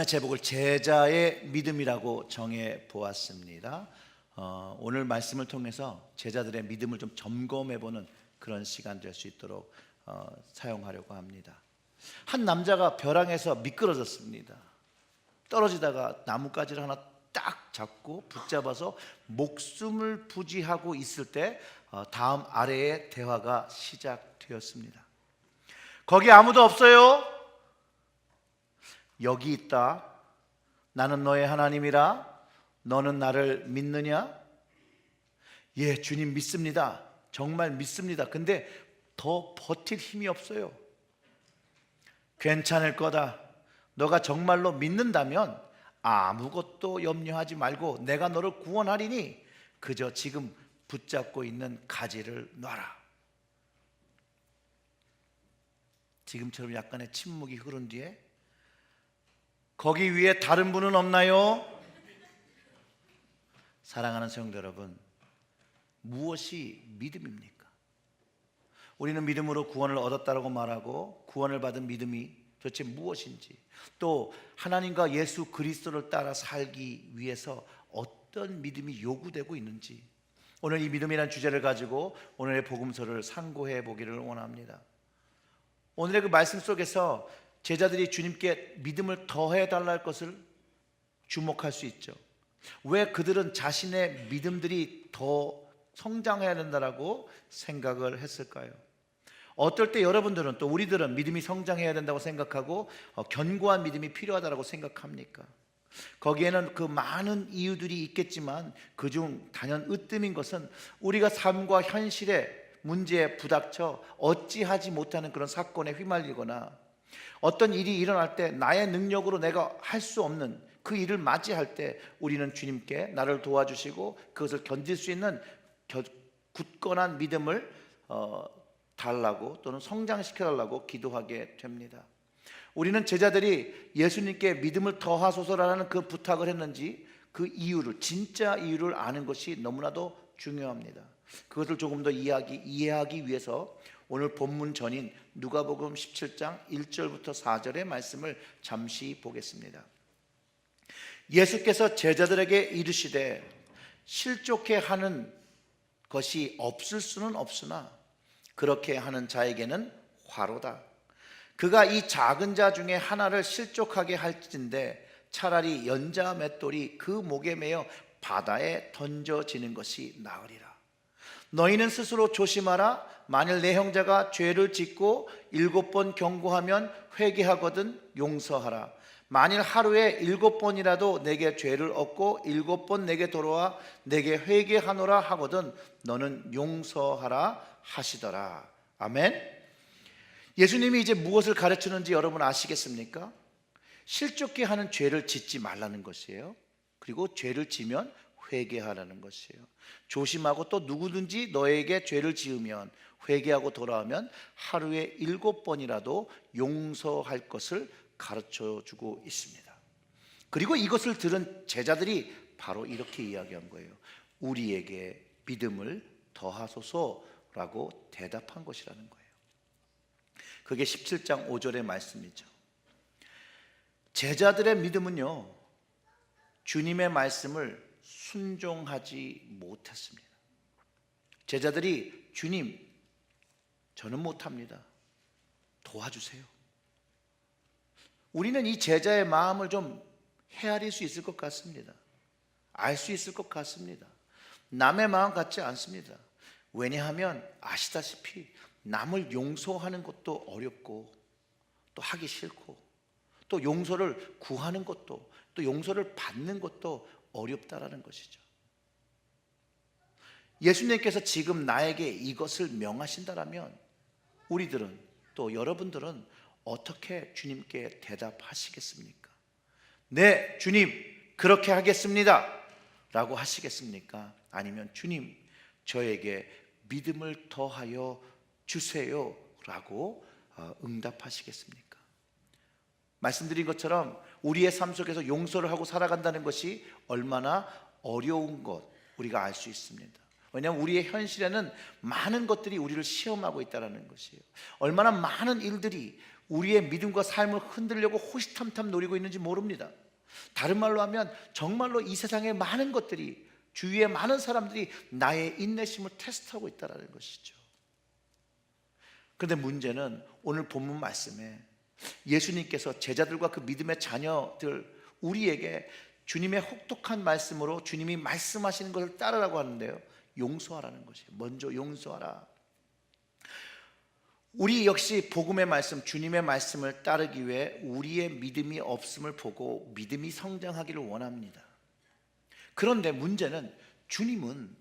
제목을 제자의 믿음이라고 정해 보았습니다. 오늘 말씀을 통해서 제자들의 믿음을 좀 점검해보는 그런 시간 될 수 있도록 사용하려고 합니다. 한 남자가 벼랑에서 미끄러졌습니다. 떨어지다가 나뭇가지를 하나 딱 잡고 붙잡아서 목숨을 부지하고 있을 때 다음 아래의 대화가 시작되었습니다. 거기 아무도 없어요? 여기 있다. 나는 너의 하나님이라. 너는 나를 믿느냐? 예, 주님 믿습니다. 정말 믿습니다. 근데 더 버틸 힘이 없어요. 괜찮을 거다. 너가 정말로 믿는다면 아무것도 염려하지 말고 내가 너를 구원하리니 그저 지금 붙잡고 있는 가지를 놔라. 지금처럼 약간의 침묵이 흐른 뒤에 거기 위에 다른 분은 없나요? 사랑하는 성도 여러분, 무엇이 믿음입니까? 우리는 믿음으로 구원을 얻었다고 말하고 구원을 받은 믿음이 도대체 무엇인지, 또 하나님과 예수 그리스도를 따라 살기 위해서 어떤 믿음이 요구되고 있는지, 오늘 이 믿음이라는 주제를 가지고 오늘의 복음서를 상고해 보기를 원합니다. 오늘의 그 말씀 속에서 제자들이 주님께 믿음을 더해달라 할 것을 주목할 수 있죠. 왜 그들은 자신의 믿음들이 더 성장해야 된다고 생각을 했을까요? 어떨 때 여러분들은, 또 우리들은 믿음이 성장해야 된다고 생각하고 견고한 믿음이 필요하다고 생각합니까? 거기에는 그 많은 이유들이 있겠지만 그중 단연 으뜸인 것은 우리가 삶과 현실의 문제에 부닥쳐 어찌하지 못하는 그런 사건에 휘말리거나 어떤 일이 일어날 때 나의 능력으로 내가 할 수 없는 그 일을 맞이할 때 우리는 주님께 나를 도와주시고 그것을 견딜 수 있는 굳건한 믿음을 달라고, 또는 성장시켜 달라고 기도하게 됩니다. 우리는 제자들이 예수님께 믿음을 더하소서라는 그 부탁을 했는지 그 이유를, 진짜 이유를 아는 것이 너무나도 중요합니다. 그것을 조금 더 이해하기 위해서 오늘 본문 전인 누가복음 17장 1절부터 4절의 말씀을 잠시 보겠습니다. 예수께서 제자들에게 이르시되 실족해 하는 것이 없을 수는 없으나 그렇게 하는 자에게는 화로다. 그가 이 작은 자 중에 하나를 실족하게 할진데 차라리 연자 맷돌이 그 목에 매어 바다에 던져지는 것이 나으리라. 너희는 스스로 조심하라. 만일 내 형제가 죄를 짓고 7번 경고하면 회개하거든 용서하라. 만일 하루에 7번이라도 내게 죄를 얻고 7번 내게 돌아와 내게 회개하노라 하거든 너는 용서하라 하시더라. 아멘. 예수님이 이제 무엇을 가르치는지 여러분 아시겠습니까? 실족해 하는 죄를 짓지 말라는 것이에요. 그리고 죄를 지면 회개하라는 것이에요. 조심하고, 또 누구든지 너에게 죄를 지으면 회개하고 돌아오면 하루에 7번이라도 용서할 것을 가르쳐주고 있습니다. 그리고 이것을 들은 제자들이 바로 이렇게 이야기한 거예요. 우리에게 믿음을 더하소서라고 대답한 것이라는 거예요. 그게 17장 5절의 말씀이죠. 제자들의 믿음은요, 주님의 말씀을 순종하지 못했습니다. 제자들이 주님, 저는 못합니다. 도와주세요. 우리는 이 제자의 마음을 좀 헤아릴 수 있을 것 같습니다. 알 수 있을 것 같습니다. 남의 마음 같지 않습니다. 왜냐하면 아시다시피 남을 용서하는 것도 어렵고 또 하기 싫고 또 용서를 구하는 것도, 또 용서를 받는 것도 어렵다라는 것이죠. 예수님께서 지금 나에게 이것을 명하신다라면 우리들은, 또 여러분들은 어떻게 주님께 대답하시겠습니까? 네, 주님, 그렇게 하겠습니다 라고 하시겠습니까? 아니면 주님, 저에게 믿음을 더하여 주세요 라고 응답하시겠습니까? 말씀드린 것처럼 우리의 삶 속에서 용서를 하고 살아간다는 것이 얼마나 어려운 것 우리가 알 수 있습니다. 왜냐하면 우리의 현실에는 많은 것들이 우리를 시험하고 있다는 것이에요. 얼마나 많은 일들이 우리의 믿음과 삶을 흔들려고 호시탐탐 노리고 있는지 모릅니다. 다른 말로 하면 정말로 이 세상의 많은 것들이, 주위의 많은 사람들이 나의 인내심을 테스트하고 있다는 것이죠. 그런데 문제는 오늘 본문 말씀에 예수님께서 제자들과 그 믿음의 자녀들, 우리에게 주님의 혹독한 말씀으로 주님이 말씀하시는 것을 따르라고 하는데요, 용서하라는 것이에요. 먼저 용서하라. 우리 역시 복음의 말씀, 주님의 말씀을 따르기 위해 우리의 믿음이 없음을 보고 믿음이 성장하기를 원합니다. 그런데 문제는 주님은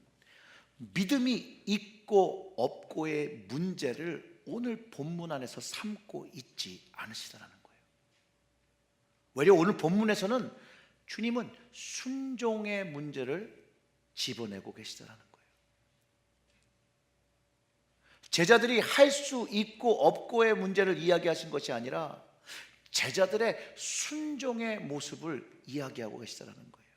믿음이 있고 없고의 문제를 오늘 본문 안에서 삼고 있지 않으시다라는 거예요. 외려 오늘 본문에서는 주님은 순종의 문제를 집어내고 계시다라는 거예요. 제자들이 할 수 있고 없고의 문제를 이야기하신 것이 아니라 제자들의 순종의 모습을 이야기하고 계시다라는 거예요.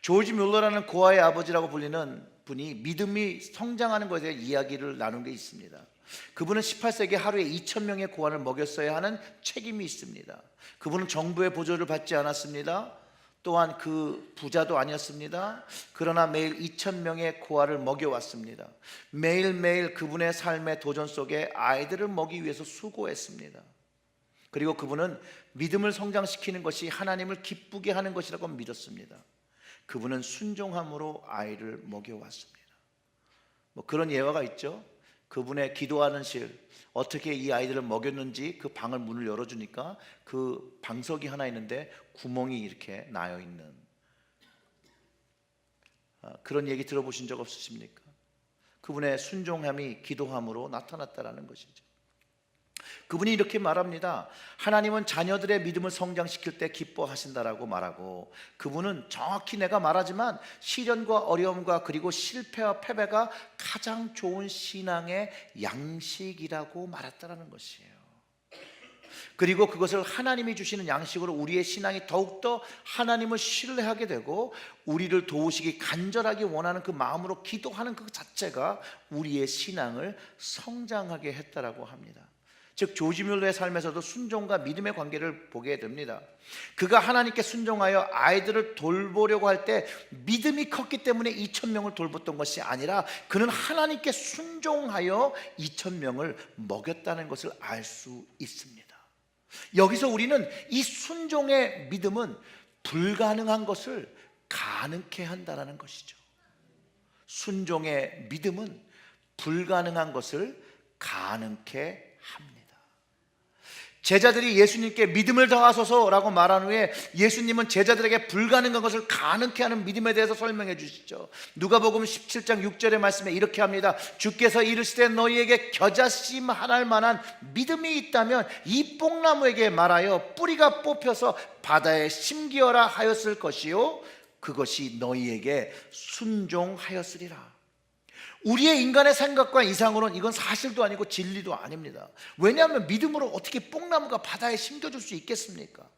조지 뮬러라는 고아의 아버지라고 불리는 분이 믿음이 성장하는 것에 대해 이야기를 나눈 게 있습니다. 그분은 18세기 하루에 2,000명의 고아를 먹였어야 하는 책임이 있습니다. 그분은 정부의 보조를 받지 않았습니다. 또한 그 부자도 아니었습니다. 그러나 매일 2,000명의 고아를 먹여왔습니다. 매일매일 그분의 삶의 도전 속에 아이들을 먹이기 위해서 수고했습니다. 그리고 그분은 믿음을 성장시키는 것이 하나님을 기쁘게 하는 것이라고 믿었습니다. 그분은 순종함으로 아이를 먹여왔습니다. 그런 예화가 있죠. 그분의 기도하는 실, 어떻게 이 아이들을 먹였는지 그 방을 문을 열어주니까 그 방석이 하나 있는데 구멍이 이렇게 나여 있는, 그런 얘기 들어보신 적 없으십니까? 그분의 순종함이 기도함으로 나타났다라는 것이죠. 그분이 이렇게 말합니다. 하나님은 자녀들의 믿음을 성장시킬 때 기뻐하신다라고 말하고, 그분은 정확히 내가 말하지만 시련과 어려움과 그리고 실패와 패배가 가장 좋은 신앙의 양식이라고 말했다라는 것이에요. 그리고 그것을 하나님이 주시는 양식으로 우리의 신앙이 더욱더 하나님을 신뢰하게 되고 우리를 도우시기 간절하게 원하는 그 마음으로 기도하는 그 자체가 우리의 신앙을 성장하게 했다라고 합니다. 즉 조지 뮬러의 삶에서도 순종과 믿음의 관계를 보게 됩니다. 그가 하나님께 순종하여 아이들을 돌보려고 할 때 믿음이 컸기 때문에 2,000명을 돌봤던 것이 아니라 그는 하나님께 순종하여 2,000명을 먹였다는 것을 알 수 있습니다. 여기서 우리는 이 순종의 믿음은 불가능한 것을 가능케 한다는 것이죠. 순종의 믿음은 불가능한 것을 가능케 합니다. 제자들이 예수님께 믿음을 더하소서라고 말한 후에 예수님은 제자들에게 불가능한 것을 가능케 하는 믿음에 대해서 설명해 주시죠. 누가복음 17장 6절의 말씀에 이렇게 합니다. 주께서 이르시되 너희에게 겨자씨 하나할 만한 믿음이 있다면 이 뽕나무에게 말하여 뿌리가 뽑혀서 바다에 심기어라 하였을 것이요 그것이 너희에게 순종하였으리라. 우리의 인간의 생각과 이상으로는 이건 사실도 아니고 진리도 아닙니다. 왜냐하면 믿음으로 어떻게 뽕나무가 바다에 심겨줄 수 있겠습니까?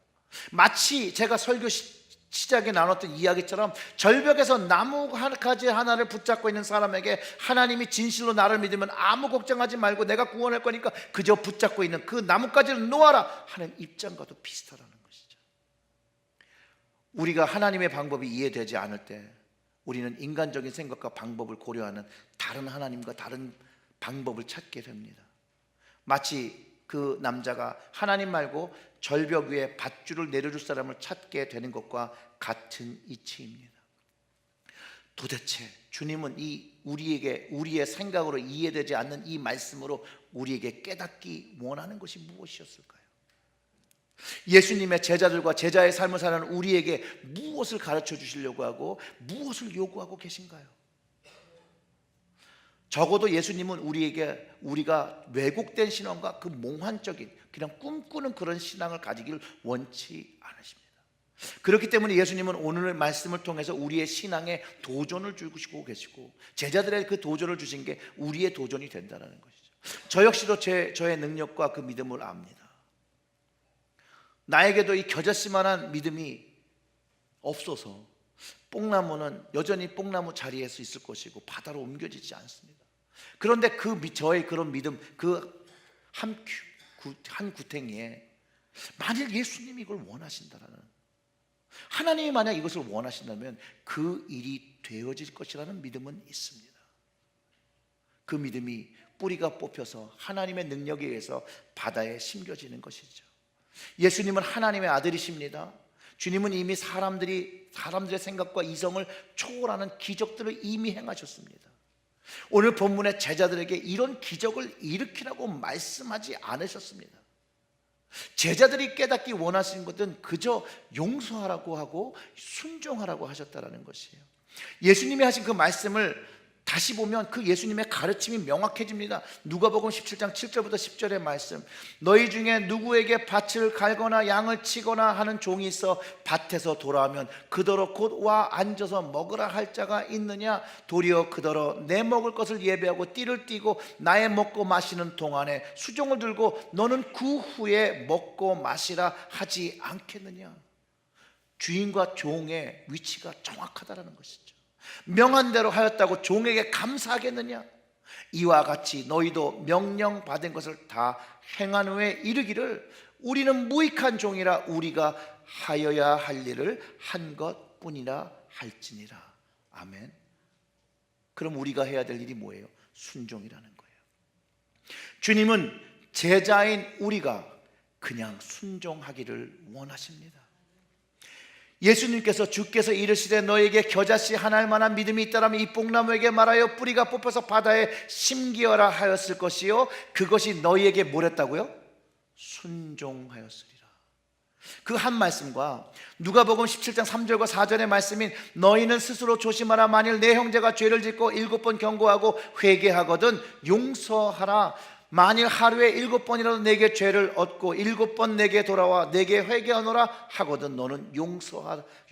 마치 제가 설교 시작에 나눴던 이야기처럼 절벽에서 나무 한 가지 하나를 붙잡고 있는 사람에게 하나님이 진실로 나를 믿으면 아무 걱정하지 말고 내가 구원할 거니까 그저 붙잡고 있는 그 나뭇가지를 놓아라 하는 입장과도 비슷하다는 것이죠. 우리가 하나님의 방법이 이해되지 않을 때 우리는 인간적인 생각과 방법을 고려하는 다른 하나님과 다른 방법을 찾게 됩니다. 마치 그 남자가 하나님 말고 절벽 위에 밧줄을 내려줄 사람을 찾게 되는 것과 같은 이치입니다. 도대체 주님은 우리의 생각으로 이해되지 않는 이 말씀으로 우리에게 깨닫기 원하는 것이 무엇이었을까요? 예수님의 제자들과 제자의 삶을 사는 우리에게 무엇을 가르쳐 주시려고 하고 무엇을 요구하고 계신가요? 적어도 예수님은 우리가 왜곡된 신앙과 그 몽환적인 그냥 꿈꾸는 그런 신앙을 가지길 원치 않으십니다. 그렇기 때문에 예수님은 오늘의 말씀을 통해서 우리의 신앙에 도전을 주시고 계시고 제자들의 그 도전을 주신 게 우리의 도전이 된다는 것이죠. 저 역시도 저의 능력과 그 믿음을 압니다. 나에게도 이 겨자씨만한 믿음이 없어서 뽕나무는 여전히 뽕나무 자리에서 있을 것이고 바다로 옮겨지지 않습니다. 그런데 저의 그런 믿음, 그 한 한 구탱이에 만일 예수님이 이걸 원하신다라는, 하나님이 만약 이것을 원하신다면 그 일이 되어질 것이라는 믿음은 있습니다. 그 믿음이 뿌리가 뽑혀서 하나님의 능력에 의해서 바다에 심겨지는 것이죠. 예수님은 하나님의 아들이십니다. 주님은 이미 사람들의 생각과 이성을 초월하는 기적들을 이미 행하셨습니다. 오늘 본문의 제자들에게 이런 기적을 일으키라고 말씀하지 않으셨습니다. 제자들이 깨닫기 원하시는 것은 그저 용서하라고 하고 순종하라고 하셨다는 것이에요. 예수님이 하신 그 말씀을 다시 보면 그 예수님의 가르침이 명확해집니다. 누가복음 17장 7절부터 10절의 말씀, 너희 중에 누구에게 밭을 갈거나 양을 치거나 하는 종이 있어 밭에서 돌아오면 그더러 곧 와 앉아서 먹으라 할 자가 있느냐? 도리어 그더러 내 먹을 것을 예배하고 띠를 띠고 나의 먹고 마시는 동안에 수종을 들고 너는 그 후에 먹고 마시라 하지 않겠느냐? 주인과 종의 위치가 정확하다는 것이죠. 명한 대로 하였다고 종에게 감사하겠느냐? 이와 같이 너희도 명령 받은 것을 다 행한 후에 이르기를 우리는 무익한 종이라 우리가 하여야 할 일을 한 것뿐이라 할지니라. 아멘. 그럼 우리가 해야 될 일이 뭐예요? 순종이라는 거예요. 주님은 제자인 우리가 그냥 순종하기를 원하십니다. 예수님께서 주께서 이르시되 너에게 겨자씨 하나 할 만한 믿음이 있다라면 이 뽕나무에게 말하여 뿌리가 뽑혀서 바다에 심기어라 하였을 것이요 그것이 너희에게 뭐랬다고요? 순종하였으리라. 그 한 말씀과 누가복음 17장 3절과 4절의 말씀인 너희는 스스로 조심하라. 만일 내 형제가 죄를 짓고 7번 경고하고 회개하거든 용서하라. 만일 하루에 7번이라도 내게 죄를 얻고 7번 내게 돌아와 내게 회개하노라 하거든 너는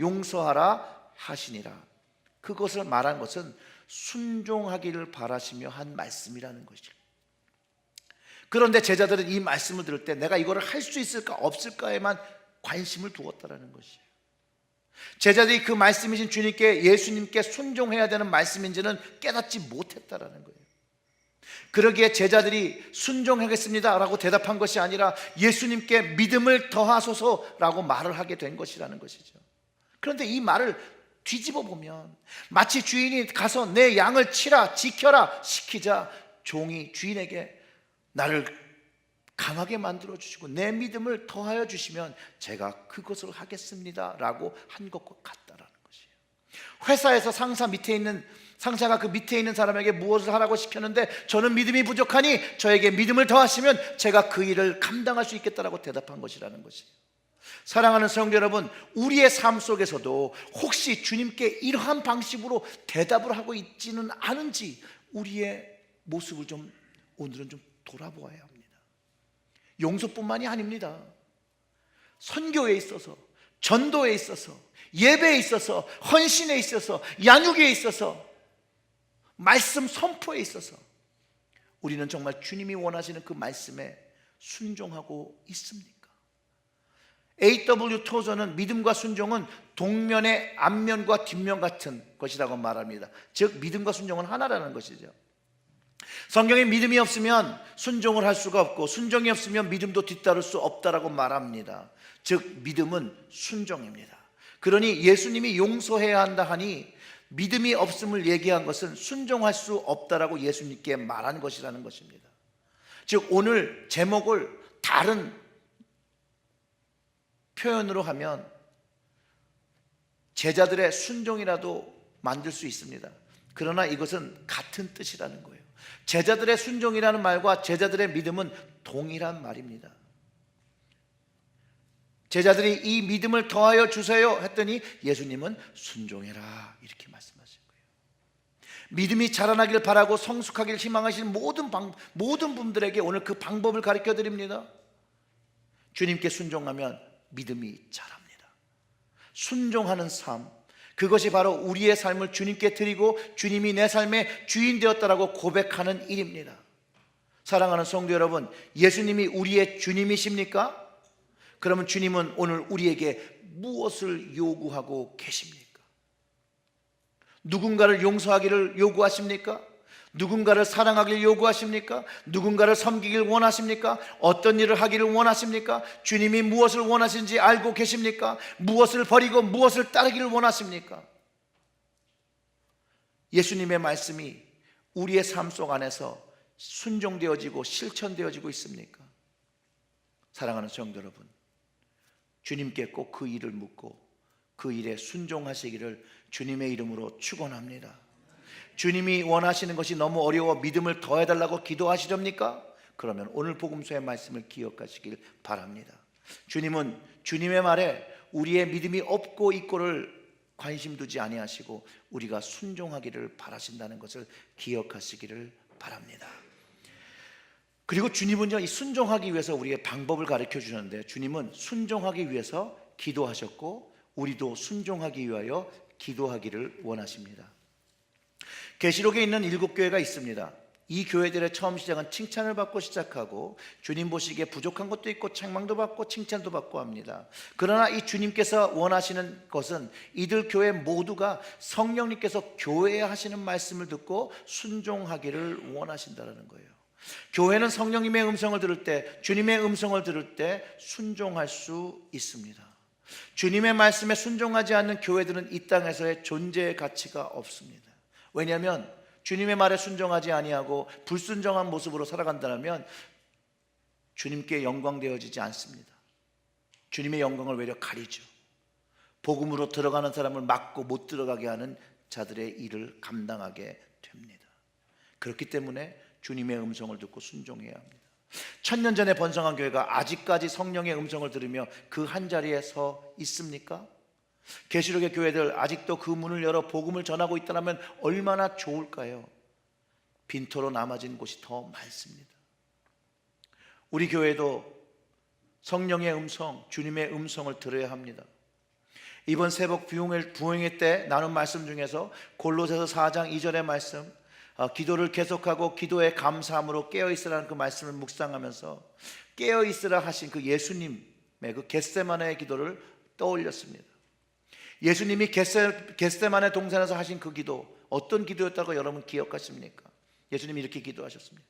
용서하라 하시니라. 그것을 말한 것은 순종하기를 바라시며 한 말씀이라는 것이죠. 그런데 제자들은 이 말씀을 들을 때 내가 이거를 할 수 있을까 없을까에만 관심을 두었다라는 것이에요. 제자들이 그 말씀이신 주님께, 예수님께 순종해야 되는 말씀인지는 깨닫지 못했다라는 거예요. 그러기에 제자들이 순종하겠습니다 라고 대답한 것이 아니라 예수님께 믿음을 더하소서라고 말을 하게 된 것이라는 것이죠. 그런데 이 말을 뒤집어 보면 마치 주인이 가서 내 양을 치라 지켜라 시키자 종이 주인에게 나를 강하게 만들어 주시고 내 믿음을 더하여 주시면 제가 그것을 하겠습니다 라고 한 것과 같다라는 것이에요. 회사에서 상사가 그 밑에 있는 사람에게 무엇을 하라고 시켰는데 저는 믿음이 부족하니 저에게 믿음을 더하시면 제가 그 일을 감당할 수 있겠다라고 대답한 것이라는 것이에요. 사랑하는 성도 여러분, 우리의 삶 속에서도 혹시 주님께 이러한 방식으로 대답을 하고 있지는 않은지 우리의 모습을 좀 오늘은 좀 돌아보아야 합니다. 용서뿐만이 아닙니다. 선교에 있어서, 전도에 있어서, 예배에 있어서, 헌신에 있어서, 양육에 있어서, 말씀 선포에 있어서 우리는 정말 주님이 원하시는 그 말씀에 순종하고 있습니까? A.W. 토저는 믿음과 순종은 동면의 앞면과 뒷면 같은 것이라고 말합니다. 즉 믿음과 순종은 하나라는 것이죠. 성경에 믿음이 없으면 순종을 할 수가 없고 순종이 없으면 믿음도 뒤따를 수 없다라고 말합니다. 즉 믿음은 순종입니다. 그러니 예수님이 용서해야 한다 하니 믿음이 없음을 얘기한 것은 순종할 수 없다라고 예수님께 말한 것이라는 것입니다. 즉 오늘 제목을 다른 표현으로 하면 제자들의 순종이라도 만들 수 있습니다. 그러나 이것은 같은 뜻이라는 거예요. 제자들의 순종이라는 말과 제자들의 믿음은 동일한 말입니다. 제자들이 이 믿음을 더하여 주세요 했더니 예수님은 순종해라 이렇게 말씀하신 거예요. 믿음이 자라나길 바라고 성숙하길 희망하시는 모든 분들에게 오늘 그 방법을 가르쳐 드립니다. 주님께 순종하면 믿음이 자랍니다. 순종하는 삶, 그것이 바로 우리의 삶을 주님께 드리고 주님이 내 삶의 주인 되었다라고 고백하는 일입니다. 사랑하는 성도 여러분, 예수님이 우리의 주님이십니까? 그러면 주님은 오늘 우리에게 무엇을 요구하고 계십니까? 누군가를 용서하기를 요구하십니까? 누군가를 사랑하길 요구하십니까? 누군가를 섬기길 원하십니까? 어떤 일을 하기를 원하십니까? 주님이 무엇을 원하시는지 알고 계십니까? 무엇을 버리고 무엇을 따르기를 원하십니까? 예수님의 말씀이 우리의 삶 속 안에서 순종되어지고 실천되어지고 있습니까? 사랑하는 성도 여러분, 주님께 꼭 그 일을 묻고 그 일에 순종하시기를 주님의 이름으로 축원합니다. 주님이 원하시는 것이 너무 어려워 믿음을 더해달라고 기도하시렵니까? 그러면 오늘 복음서의 말씀을 기억하시길 바랍니다. 주님은 주님의 말에 우리의 믿음이 없고 있고를 관심 두지 아니하시고 우리가 순종하기를 바라신다는 것을 기억하시기를 바랍니다. 그리고 주님은요, 이 순종하기 위해서 우리의 방법을 가르쳐 주셨는데, 주님은 순종하기 위해서 기도하셨고 우리도 순종하기 위하여 기도하기를 원하십니다. 계시록에 있는 7교회가 있습니다. 이 교회들의 처음 시작은 칭찬을 받고 시작하고 주님 보시기에 부족한 것도 있고 책망도 받고 칭찬도 받고 합니다. 그러나 이 주님께서 원하시는 것은 이들 교회 모두가 성령님께서 교회에 하시는 말씀을 듣고 순종하기를 원하신다는 거예요. 교회는 성령님의 음성을 들을 때, 주님의 음성을 들을 때 순종할 수 있습니다. 주님의 말씀에 순종하지 않는 교회들은 이 땅에서의 존재의 가치가 없습니다. 왜냐하면 주님의 말에 순종하지 아니하고 불순종한 모습으로 살아간다면 주님께 영광되어지지 않습니다. 주님의 영광을 외려 가리죠. 복음으로 들어가는 사람을 막고 못 들어가게 하는 자들의 일을 감당하게 됩니다. 그렇기 때문에 주님의 음성을 듣고 순종해야 합니다. 1000년 전에 번성한 교회가 아직까지 성령의 음성을 들으며 그 한자리에 서 있습니까? 계시록의 교회들 아직도 그 문을 열어 복음을 전하고 있다면 얼마나 좋을까요? 빈터로 남아진 곳이 더 많습니다. 우리 교회도 성령의 음성, 주님의 음성을 들어야 합니다. 이번 새벽 부흥회 때 나눈 말씀 중에서 골로새서 4장 2절의 말씀, 기도를 계속하고 기도에 감사함으로 깨어있으라는 그 말씀을 묵상하면서 깨어있으라 하신 그 예수님의 그 겟세마네의 기도를 떠올렸습니다. 예수님이 겟세마네 동산에서 하신 그 기도, 어떤 기도였다고 여러분 기억하십니까? 예수님이 이렇게 기도하셨습니다.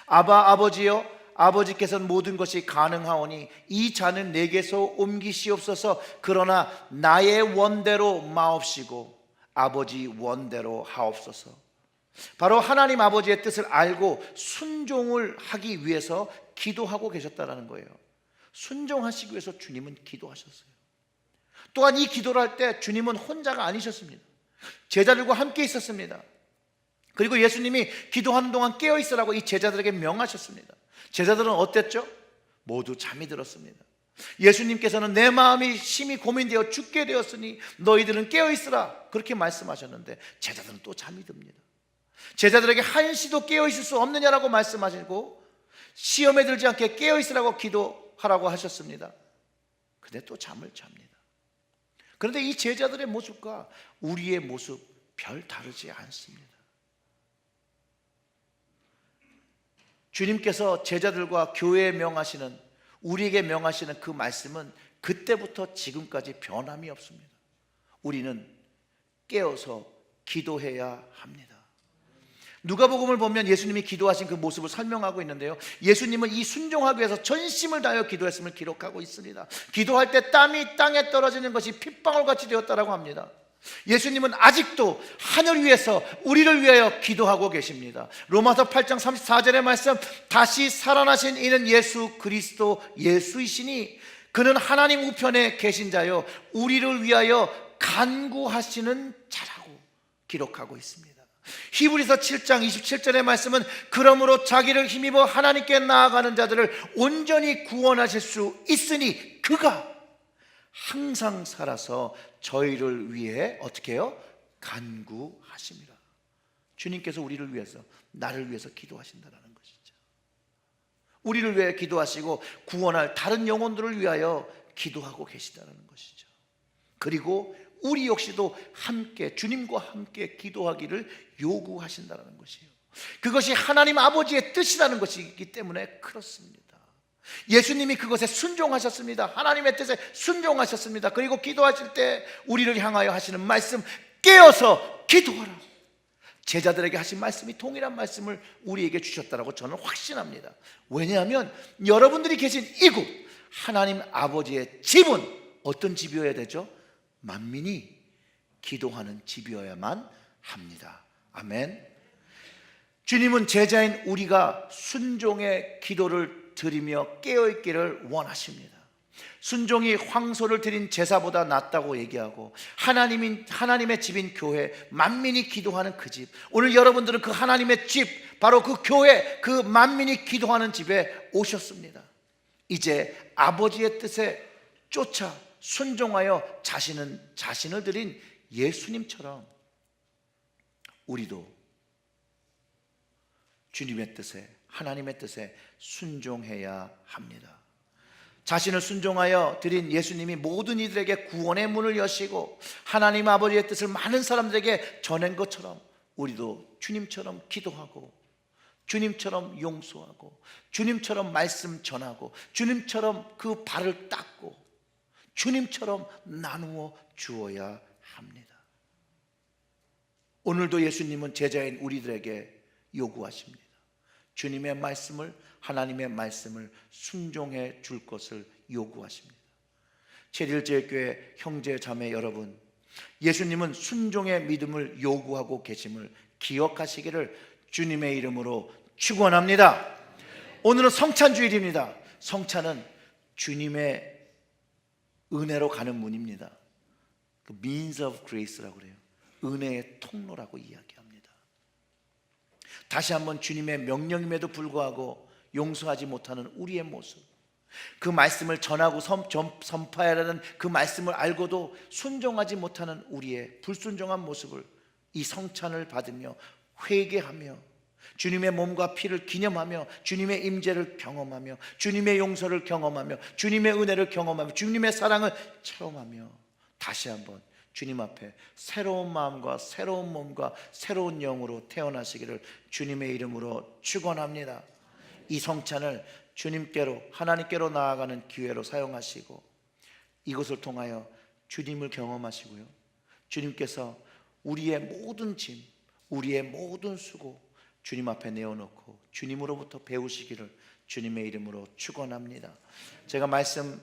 아바 아버지여, 아버지께서는 모든 것이 가능하오니 이 잔은 내게서 옮기시옵소서. 그러나 나의 원대로 마옵시고 아버지 원대로 하옵소서. 바로 하나님 아버지의 뜻을 알고 순종을 하기 위해서 기도하고 계셨다는 거예요. 순종하시기 위해서 주님은 기도하셨어요. 또한 이 기도를 할 때 주님은 혼자가 아니셨습니다. 제자들과 함께 있었습니다. 그리고 예수님이 기도하는 동안 깨어있으라고 이 제자들에게 명하셨습니다. 제자들은 어땠죠? 모두 잠이 들었습니다. 예수님께서는 내 마음이 심히 고민되어 죽게 되었으니 너희들은 깨어있으라 그렇게 말씀하셨는데 제자들은 또 잠이 듭니다. 제자들에게 한시도 깨어있을 수 없느냐라고 말씀하시고 시험에 들지 않게 깨어있으라고 기도하라고 하셨습니다. 근데 또 잠을 잡니다. 그런데 이 제자들의 모습과 우리의 모습 별 다르지 않습니다. 주님께서 제자들과 교회에 명하시는, 우리에게 명하시는 그 말씀은 그때부터 지금까지 변함이 없습니다. 우리는 깨어서 기도해야 합니다. 누가복음을 보면 예수님이 기도하신 그 모습을 설명하고 있는데요, 예수님은 이 순종하기 위해서 전심을 다하여 기도했음을 기록하고 있습니다. 기도할 때 땀이 땅에 떨어지는 것이 핏방울같이 되었다고 합니다. 예수님은 아직도 하늘 위에서 우리를 위하여 기도하고 계십니다. 로마서 8장 34절의 말씀, 다시 살아나신 이는 예수 그리스도 예수이시니 그는 하나님 우편에 계신 자요 우리를 위하여 간구하시는 자라고 기록하고 있습니다. 히브리서 7장 27절의 말씀은 그러므로 자기를 힘입어 하나님께 나아가는 자들을 온전히 구원하실 수 있으니 그가 항상 살아서 저희를 위해 어떻게 해요? 간구하십니다. 주님께서 우리를 위해서, 나를 위해서 기도하신다는 것이죠. 우리를 위해 기도하시고 구원할 다른 영혼들을 위하여 기도하고 계시다는 것이죠. 그리고 우리 역시도 함께, 주님과 함께 기도하기를 요구하신다는 것이에요. 그것이 하나님 아버지의 뜻이라는 것이기 때문에 그렇습니다. 예수님이 그것에 순종하셨습니다. 하나님의 뜻에 순종하셨습니다. 그리고 기도하실 때 우리를 향하여 하시는 말씀, 깨어서 기도하라. 제자들에게 하신 말씀이 동일한 말씀을 우리에게 주셨다라고 저는 확신합니다. 왜냐하면 여러분들이 계신 이곳 하나님 아버지의 집은 어떤 집이어야 되죠? 만민이 기도하는 집이어야만 합니다. 아멘. 주님은 제자인 우리가 순종의 기도를 드리며 깨어있기를 원하십니다. 순종이 황소를 드린 제사보다 낫다고 얘기하고 하나님의 집인 교회, 만민이 기도하는 그 집, 오늘 여러분들은 그 하나님의 집, 바로 그 교회, 그 만민이 기도하는 집에 오셨습니다. 이제 아버지의 뜻에 쫓아 순종하여 자신을 드린 예수님처럼 우리도 주님의 뜻에, 하나님의 뜻에 순종해야 합니다. 자신을 순종하여 드린 예수님이 모든 이들에게 구원의 문을 여시고 하나님 아버지의 뜻을 많은 사람들에게 전한 것처럼 우리도 주님처럼 기도하고, 주님처럼 용서하고, 주님처럼 말씀 전하고, 주님처럼 그 발을 닦고, 주님처럼 나누어 주어야 합니다. 오늘도 예수님은 제자인 우리들에게 요구하십니다. 주님의 말씀을, 하나님의 말씀을 순종해 줄 것을 요구하십니다. 체릴제일교회 형제 자매 여러분, 예수님은 순종의 믿음을 요구하고 계심을 기억하시기를 주님의 이름으로 축원합니다. 오늘은 성찬주일입니다. 성찬은 주님의 은혜로 가는 문입니다. 그 means of grace라고 그래요. 은혜의 통로라고 이야기합니다. 다시 한번 주님의 명령임에도 불구하고 용서하지 못하는 우리의 모습, 그 말씀을 전하고 선포해야 하는 그 말씀을 알고도 순종하지 못하는 우리의 불순종한 모습을 이 성찬을 받으며 회개하며 주님의 몸과 피를 기념하며 주님의 임재를 경험하며 주님의 용서를 경험하며 주님의 은혜를 경험하며 주님의 사랑을 체험하며 다시 한번 주님 앞에 새로운 마음과 새로운 몸과 새로운 영으로 태어나시기를 주님의 이름으로 축원합니다. 이 성찬을 주님께로, 하나님께로 나아가는 기회로 사용하시고 이것을 통하여 주님을 경험하시고요, 주님께서 우리의 모든 짐, 우리의 모든 수고 주님 앞에 내어놓고 주님으로부터 배우시기를 주님의 이름으로 축원합니다. 제가 말씀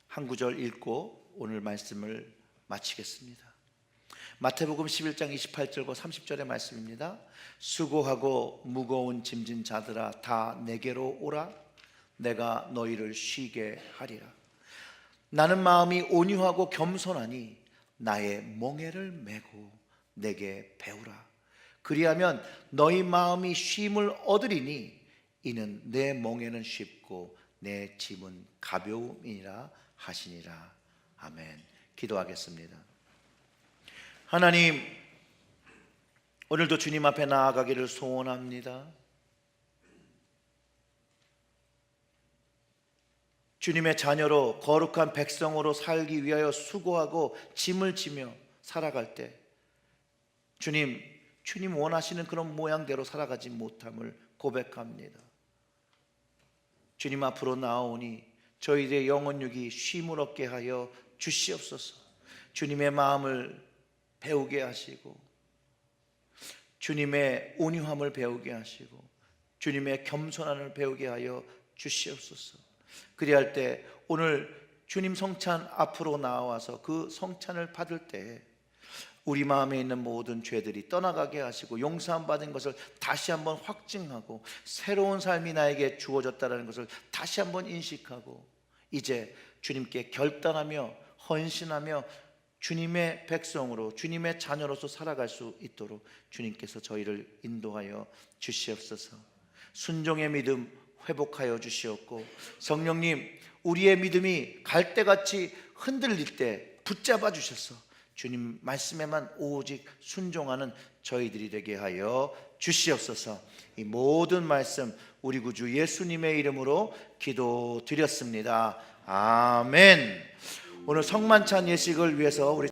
한 구절 읽고 오늘 말씀을 마치겠습니다. 마태복음 11장 28절과 30절의 말씀입니다. 수고하고 무거운 짐진 자들아 다 내게로 오라. 내가 너희를 쉬게 하리라. 나는 마음이 온유하고 겸손하니 나의 멍에를 메고 내게 배우라. 그리하면 너희 마음이 쉼을 얻으리니 이는 내 멍에는 쉽고 내 짐은 가벼움이라 하시니라. 아멘. 기도하겠습니다. 하나님, 오늘도 주님 앞에 나아가기를 소원합니다. 주님의 자녀로 거룩한 백성으로 살기 위하여 수고하고 짐을 지며 살아갈 때 주님 원하시는 그런 모양대로 살아가지 못함을 고백합니다. 주님 앞으로 나아오니 저희들의 영혼육이 쉼을 얻게 하여 주시옵소서. 주님의 마음을 배우게 하시고 주님의 온유함을 배우게 하시고 주님의 겸손함을 배우게 하여 주시옵소서. 그리할 때 오늘 주님 성찬 앞으로 나와서 그 성찬을 받을 때 우리 마음에 있는 모든 죄들이 떠나가게 하시고 용서함 받은 것을 다시 한번 확증하고 새로운 삶이 나에게 주어졌다는 것을 다시 한번 인식하고 이제 주님께 결단하며 헌신하며 주님의 백성으로 주님의 자녀로서 살아갈 수 있도록 주님께서 저희를 인도하여 주시옵소서. 순종의 믿음 회복하여 주시옵고 성령님, 우리의 믿음이 갈대같이 흔들릴 때 붙잡아 주셔서 주님 말씀에만 오직 순종하는 저희들이 되게 하여 주시옵소서. 이 모든 말씀 우리 구주 예수님의 이름으로 기도드렸습니다. 아멘. 오늘 성만찬 예식을 위해서 우리